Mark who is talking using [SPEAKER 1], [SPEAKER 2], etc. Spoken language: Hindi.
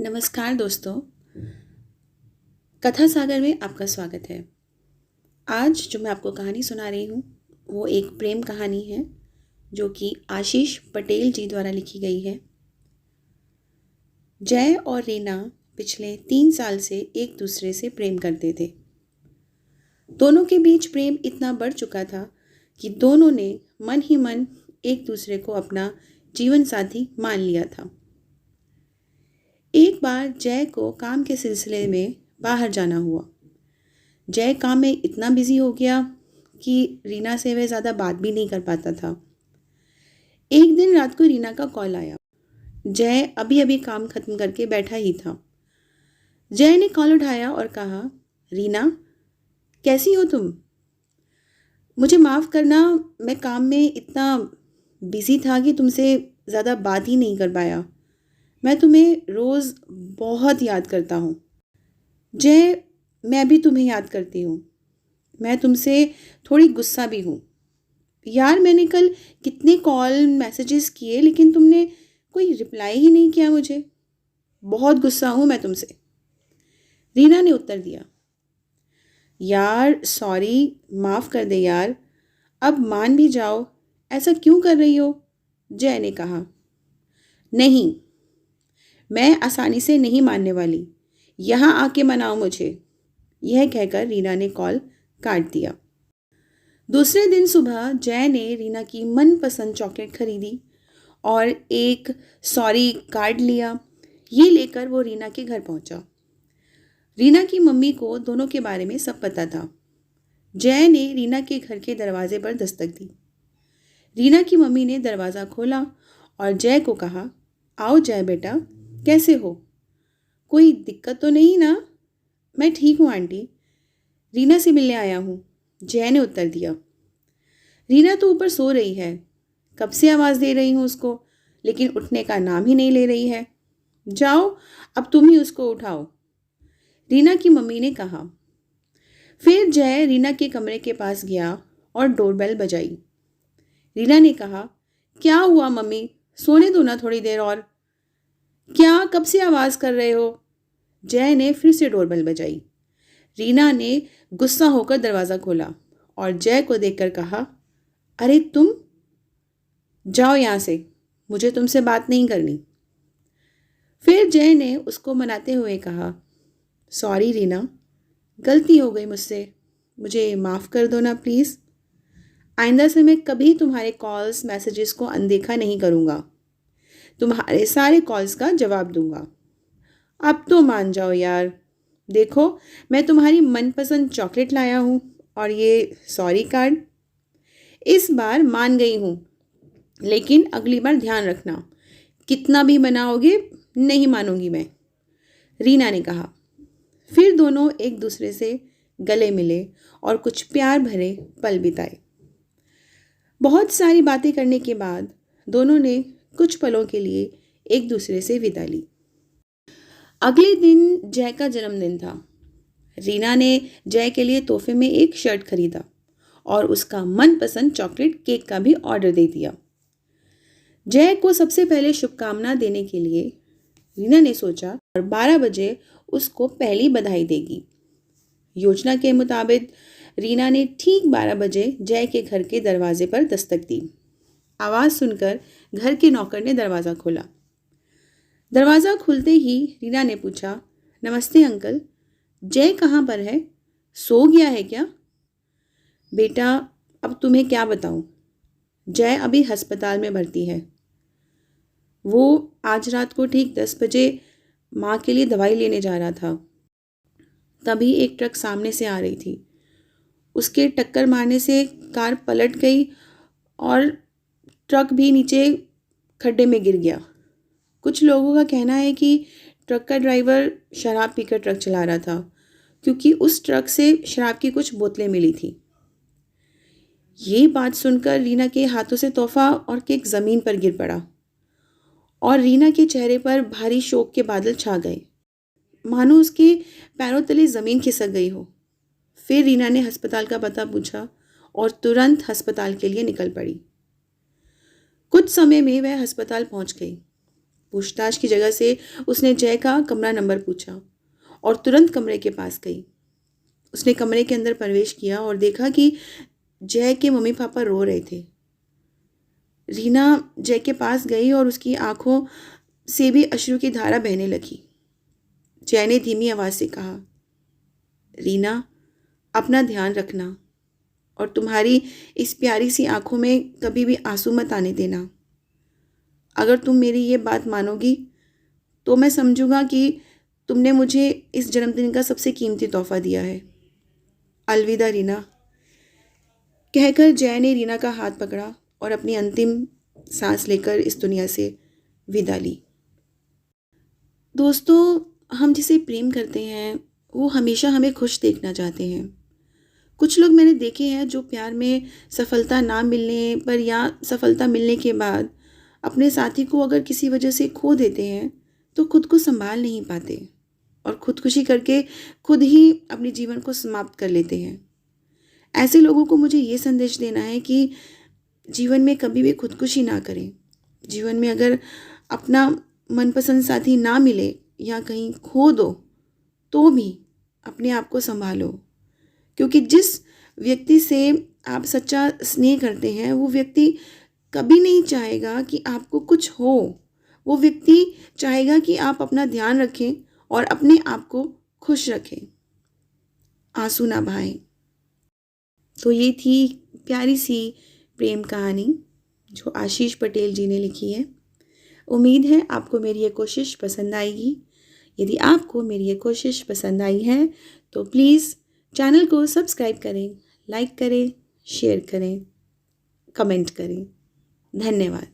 [SPEAKER 1] नमस्कार दोस्तों, कथा सागर में आपका स्वागत है। आज जो मैं आपको कहानी सुना रही हूँ वो एक प्रेम कहानी है जो कि आशीष पटेल जी द्वारा लिखी गई है। जय और रीना पिछले 3 साल से एक दूसरे से प्रेम करते थे। दोनों के बीच प्रेम इतना बढ़ चुका था कि दोनों ने मन ही मन एक दूसरे को अपना जीवन साथी मान लिया था। एक बार जय को काम के सिलसिले में बाहर जाना हुआ। जय काम में इतना बिजी हो गया कि रीना से वह ज़्यादा बात भी नहीं कर पाता था। एक दिन रात को रीना का कॉल आया। जय अभी अभी काम खत्म करके बैठा ही था। जय ने कॉल उठाया और कहा, रीना कैसी हो तुम? मुझे माफ़ करना, मैं काम में इतना बिजी था कि तुमसे ज़्यादा बात ही नहीं कर पाया। मैं तुम्हें रोज़ बहुत याद करता हूँ। जय, मैं भी तुम्हें याद करती हूँ। मैं तुमसे थोड़ी गुस्सा भी हूँ। यार, मैंने कल कितने कॉल मैसेजेस किए लेकिन तुमने कोई रिप्लाई ही नहीं किया मुझे। बहुत गुस्सा हूँ मैं तुमसे। रीना ने उत्तर दिया, यार सॉरी, माफ़ कर दे यार, अब मान भी जाओ, ऐसा क्यों कर रही हो? जय ने कहा, नहीं, मैं आसानी से नहीं मानने वाली, यहाँ आके मनाओ मुझे। यह कहकर रीना ने कॉल काट दिया। दूसरे दिन सुबह जय ने रीना की मनपसंद चॉकलेट खरीदी और एक सॉरी कार्ड लिया। ये लेकर वो रीना के घर पहुंचा। रीना की मम्मी को दोनों के बारे में सब पता था। जय ने रीना के घर के दरवाजे पर दस्तक दी। रीना की मम्मी ने दरवाज़ा खोला और जय को कहा, आओ जय बेटा, कैसे हो? कोई दिक्कत तो नहीं ना? मैं ठीक हूँ आंटी, रीना से मिलने आया हूँ, जय ने उत्तर दिया। रीना तो ऊपर सो रही है, कब से आवाज़ दे रही हूँ उसको, लेकिन उठने का नाम ही नहीं ले रही है। जाओ, अब तुम ही उसको उठाओ, रीना की मम्मी ने कहा। फिर जय रीना के कमरे के पास गया और डोरबेल बजाई। रीना ने कहा, क्या हुआ मम्मी, सोने दो ना थोड़ी देर और। क्या, कब से आवाज़ कर रहे हो? जय ने फिर से डोरबेल बजाई। रीना ने गुस्सा होकर दरवाज़ा खोला और जय को देखकर कहा, अरे तुम, जाओ यहाँ से, मुझे तुमसे बात नहीं करनी। फिर जय ने उसको मनाते हुए कहा, सॉरी रीना, गलती हो गई मुझसे, मुझे माफ़ कर दो ना प्लीज़। आइंदा से मैं कभी तुम्हारे कॉल्स मैसेजेस को अनदेखा नहीं करूँगा, तुम्हारे सारे कॉल्स का जवाब दूंगा। अब तो मान जाओ यार, देखो मैं तुम्हारी मनपसंद चॉकलेट लाया हूँ और ये सॉरी कार्ड। इस बार मान गई हूँ, लेकिन अगली बार ध्यान रखना, कितना भी मनाओगे नहीं मानूंगी मैं, रीना ने कहा। फिर दोनों एक दूसरे से गले मिले और कुछ प्यार भरे पल बिताए। बहुत सारी बातें करने के बाद दोनों ने कुछ पलों के लिए एक दूसरे से विदा ली। अगले दिन जय का जन्मदिन था। रीना ने जय के लिए तोहफे में एक शर्ट खरीदा और उसका मनपसंद चॉकलेट केक का भी ऑर्डर दे दिया। जय को सबसे पहले शुभकामना देने के लिए रीना ने सोचा और 12 बजे उसको पहली बधाई देगी। योजना के मुताबिक रीना ने ठीक 12 बजे जय के घर के दरवाजे पर दस्तक दी। आवाज़ सुनकर घर के नौकर ने दरवाज़ा खोला। दरवाज़ा खुलते ही रीना ने पूछा, नमस्ते अंकल, जय कहाँ पर है? सो गया है क्या? बेटा, अब तुम्हें क्या बताऊँ, जय अभी अस्पताल में भर्ती है। वो आज रात को ठीक 10 बजे माँ के लिए दवाई लेने जा रहा था, तभी एक ट्रक सामने से आ रही थी। उसके टक्कर मारने से कार पलट गई और ट्रक भी नीचे खड्डे में गिर गया। कुछ लोगों का कहना है कि ट्रक का ड्राइवर शराब पीकर ट्रक चला रहा था, क्योंकि उस ट्रक से शराब की कुछ बोतलें मिली थी। ये बात सुनकर रीना के हाथों से तोहफा और केक ज़मीन पर गिर पड़ा और रीना के चेहरे पर भारी शोक के बादल छा गए, मानो उसके पैरों तले ज़मीन खिसक गई हो। फिर रीना ने अस्पताल का पता पूछा और तुरंत अस्पताल के लिए निकल पड़ी। कुछ समय में वह अस्पताल पहुंच गई। पूछताछ की जगह से उसने जय का कमरा नंबर पूछा और तुरंत कमरे के पास गई। उसने कमरे के अंदर प्रवेश किया और देखा कि जय के मम्मी पापा रो रहे थे। रीना जय के पास गई और उसकी आंखों से भी अश्रु की धारा बहने लगी। जय ने धीमी आवाज से कहा, रीना, अपना ध्यान रखना और तुम्हारी इस प्यारी सी आंखों में कभी भी आंसू मत आने देना। अगर तुम मेरी ये बात मानोगी तो मैं समझूंगा कि तुमने मुझे इस जन्मदिन का सबसे कीमती तोहफा दिया है। अलविदा रीना। कहकर जय ने रीना का हाथ पकड़ा और अपनी अंतिम सांस लेकर इस दुनिया से विदा ली। दोस्तों, हम जिसे प्रेम करते हैं वो हमेशा हमें खुश देखना चाहते हैं। कुछ लोग मैंने देखे हैं जो प्यार में सफलता ना मिलने पर या सफलता मिलने के बाद अपने साथी को अगर किसी वजह से खो देते हैं तो खुद को संभाल नहीं पाते और खुदकुशी करके खुद ही अपने जीवन को समाप्त कर लेते हैं। ऐसे लोगों को मुझे ये संदेश देना है कि जीवन में कभी भी खुदकुशी ना करें। जीवन में अगर अपना मनपसंद साथी ना मिले या कहीं खो दो तो भी अपने आप को संभालो, क्योंकि जिस व्यक्ति से आप सच्चा स्नेह करते हैं वो व्यक्ति कभी नहीं चाहेगा कि आपको कुछ हो। वो व्यक्ति चाहेगा कि आप अपना ध्यान रखें और अपने आप को खुश रखें, आंसू ना बहाएं। तो ये थी प्यारी सी प्रेम कहानी जो आशीष पटेल जी ने लिखी है। उम्मीद है आपको मेरी ये कोशिश पसंद आएगी। यदि आपको मेरी ये कोशिश पसंद आई है तो प्लीज़ चैनल को सब्सक्राइब करें, लाइक करें, शेयर करें, कमेंट करें। धन्यवाद।